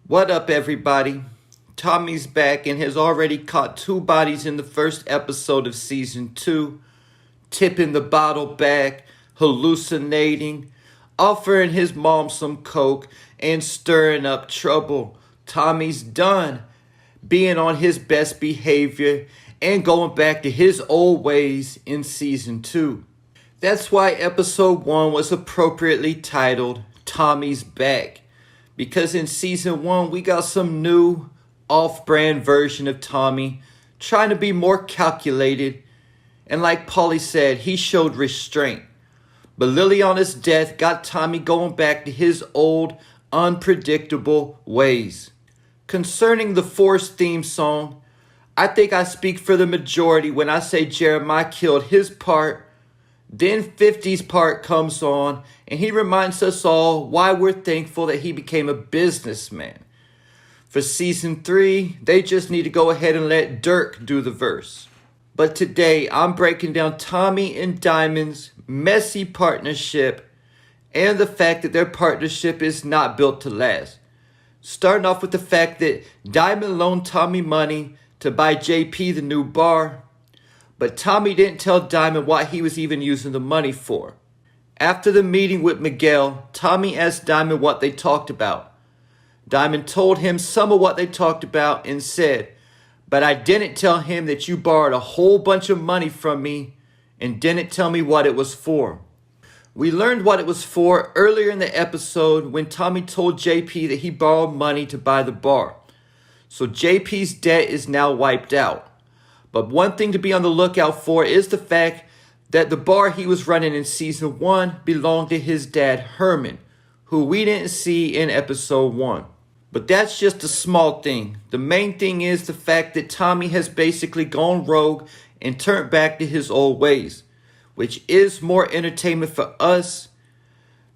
What up, everybody? Tommy's back and has already caught two bodies in the first episode of season 2, tipping the bottle back, hallucinating, offering his mom some coke, and stirring up trouble. Tommy's done being on his best behavior and going back to his old ways in season 2. That's why episode 1 was appropriately titled Tommy's Back. Because in season 1, we got some new off-brand version of Tommy trying to be more calculated. And like Paulie said, he showed restraint. But Liliana's death got Tommy going back to his old, unpredictable ways. Concerning the Force theme song, I think I speak for the majority when I say Jeremiah killed his part. Then 50's part comes on, and he reminds us all why we're thankful that he became a businessman. For season 3, they just need to go ahead and let Dirk do the verse. But today, I'm breaking down Tommy and Diamond's messy partnership and the fact that their partnership is not built to last. Starting off with the fact that Diamond loaned Tommy money to buy JP the new bar, but Tommy didn't tell Diamond what he was even using the money for. After the meeting with Miguel, Tommy asked Diamond what they talked about. Diamond told him some of what they talked about and said, "But I didn't tell him that you borrowed a whole bunch of money from me and didn't tell me what it was for." We learned what it was for earlier in the episode when Tommy told JP that he borrowed money to buy the bar. So JP's debt is now wiped out. But one thing to be on the lookout for is the fact that the bar he was running in season 1 belonged to his dad Herman, who we didn't see in episode 1. But that's just a small thing. The main thing is the fact that Tommy has basically gone rogue and turned back to his old ways, which is more entertainment for us.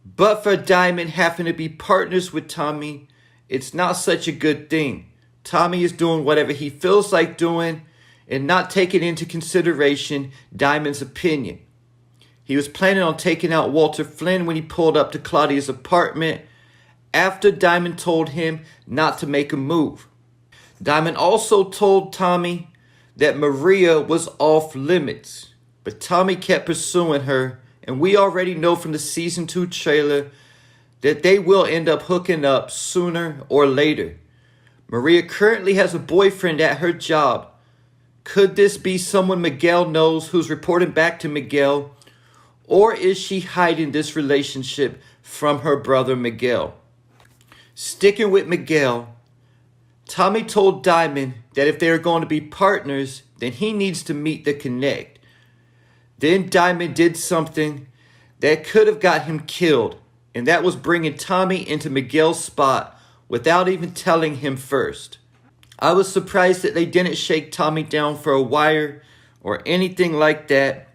But for Diamond having to be partners with Tommy, it's not such a good thing. Tommy is doing whatever he feels like doing and not taking into consideration Diamond's opinion. He was planning on taking out Walter Flynn when he pulled up to Claudia's apartment after Diamond told him not to make a move. Diamond also told Tommy that Maria was off limits, but Tommy kept pursuing her, and we already know from the season 2 trailer that they will end up hooking up sooner or later. Maria currently has a boyfriend at her job. Could this be someone Miguel knows who's reporting back to Miguel? Or is she hiding this relationship from her brother Miguel? Sticking with Miguel, Tommy told Diamond that if they are going to be partners, then he needs to meet the Connect. Then Diamond did something that could have got him killed, and that was bringing Tommy into Miguel's spot without even telling him first. I was surprised that they didn't shake Tommy down for a wire or anything like that,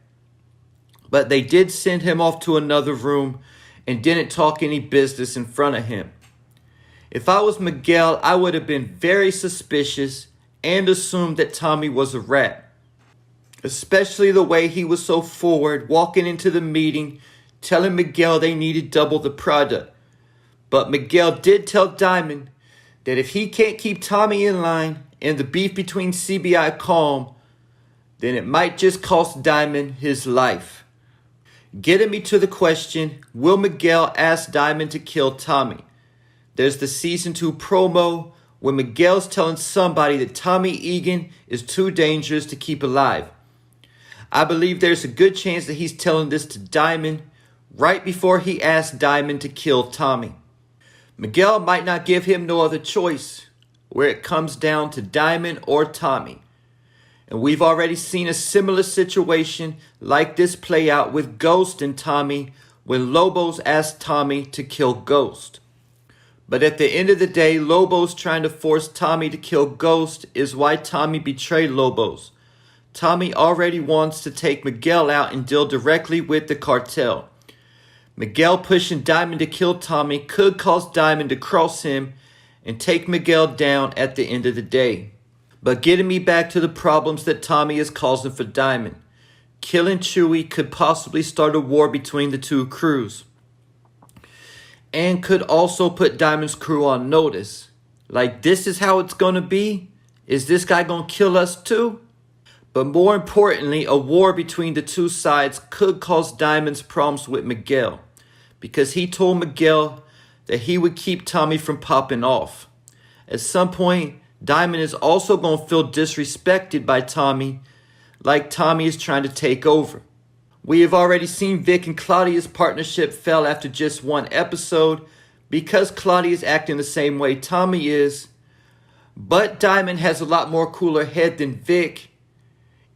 but they did send him off to another room and didn't talk any business in front of him. If I was Miguel, I would have been very suspicious and assumed that Tommy was a rat, especially the way he was so forward, walking into the meeting, telling Miguel they needed double the product. But Miguel did tell Diamond that if he can't keep Tommy in line and the beef between CBI calm, then it might just cost Diamond his life. Getting me to the question, will Miguel ask Diamond to kill Tommy? There's the season 2 promo where Miguel's telling somebody that Tommy Egan is too dangerous to keep alive. I believe there's a good chance that he's telling this to Diamond right before he asks Diamond to kill Tommy. Miguel might not give him no other choice, where it comes down to Diamond or Tommy. And we've already seen a similar situation like this play out with Ghost and Tommy when Lobos asked Tommy to kill Ghost. But at the end of the day, Lobos trying to force Tommy to kill Ghost is why Tommy betrayed Lobos. Tommy already wants to take Miguel out and deal directly with the cartel. Miguel pushing Diamond to kill Tommy could cause Diamond to cross him and take Miguel down at the end of the day. But getting me back to the problems that Tommy is causing for Diamond. Killing Chewie could possibly start a war between the two crews, and could also put Diamond's crew on notice. Like, this is how it's gonna be? Is this guy gonna kill us too? But more importantly, a war between the two sides could cause Diamond's problems with Miguel, because he told Miguel that he would keep Tommy from popping off. At some point, Diamond is also going to feel disrespected by Tommy, like Tommy is trying to take over. We have already seen Vic and Claudia's partnership fell after just one episode because Claudia is acting the same way Tommy is, but Diamond has a lot more cooler head than Vic.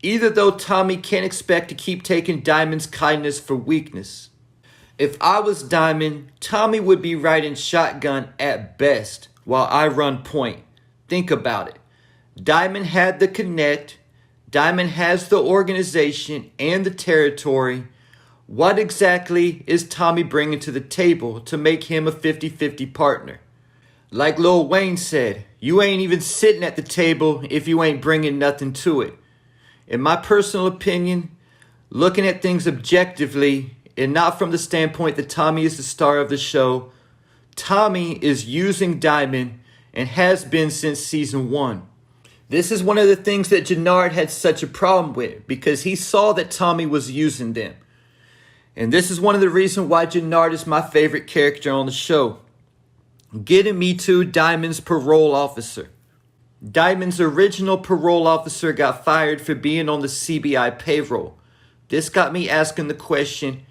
Either though, Tommy can't expect to keep taking Diamond's kindness for weakness. If I was Diamond, Tommy would be riding shotgun at best while I run point. Think about it. Diamond had the connect. Diamond has the organization and the territory. What exactly is Tommy bringing to the table to make him a 50-50 partner? Like Lil Wayne said, you ain't even sitting at the table if you ain't bringing nothing to it. In my personal opinion, looking at things objectively and not from the standpoint that Tommy is the star of the show, Tommy is using Diamond and has been since season 1. This is one of the things that Jenard had such a problem with because he saw that Tommy was using them. And this is one of the reasons why Jenard is my favorite character on the show. Getting me to Diamond's parole officer. Diamond's original parole officer got fired for being on the CBI payroll. This got me asking the question,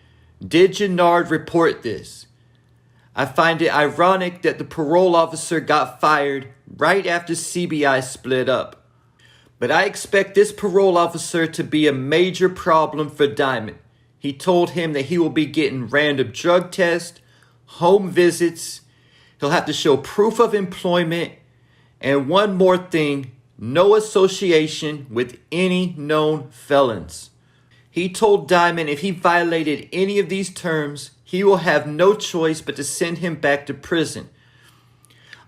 did Jenard report this? I find it ironic that the parole officer got fired right after CBI split up. But I expect this parole officer to be a major problem for Diamond. He told him that he will be getting random drug tests, home visits, he'll have to show proof of employment, and one more thing, no association with any known felons. He told Diamond if he violated any of these terms, he will have no choice but to send him back to prison.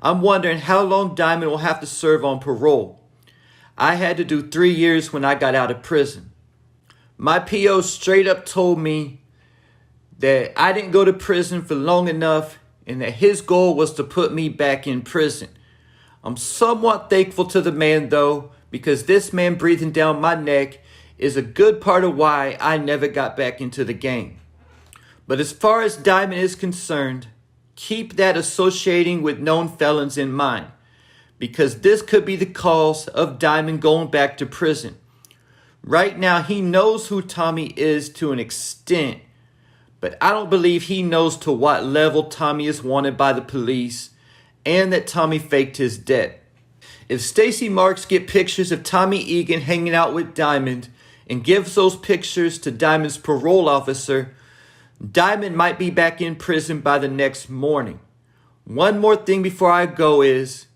I'm wondering how long Diamond will have to serve on parole. I had to do 3 years when I got out of prison. My PO straight up told me that I didn't go to prison for long enough and that his goal was to put me back in prison. I'm somewhat thankful to the man though, because this man breathing down my neck is a good part of why I never got back into the game. But as far as Diamond is concerned, keep that associating with known felons in mind, because this could be the cause of Diamond going back to prison. Right now, he knows who Tommy is to an extent, but I don't believe he knows to what level Tommy is wanted by the police and that Tommy faked his death. If Stacy Marks get pictures of Tommy Egan hanging out with Diamond and gives those pictures to Diamond's parole officer, Diamond might be back in prison by the next morning. One more thing before I go is,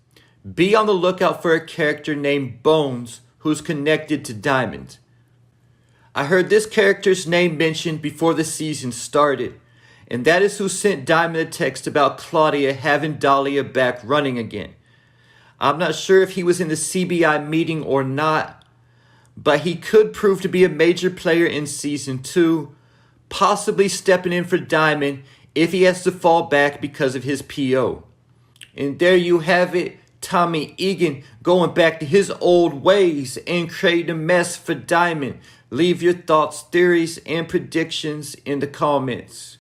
be on the lookout for a character named Bones who's connected to Diamond. I heard this character's name mentioned before the season started, and that is who sent Diamond a text about Claudia having Dahlia back running again. I'm not sure if he was in the CBI meeting or not, but he could prove to be a major player in season 2, possibly stepping in for Diamond if he has to fall back because of his PO. And there you have it, Tommy Egan going back to his old ways and creating a mess for Diamond. Leave your thoughts, theories, and predictions in the comments.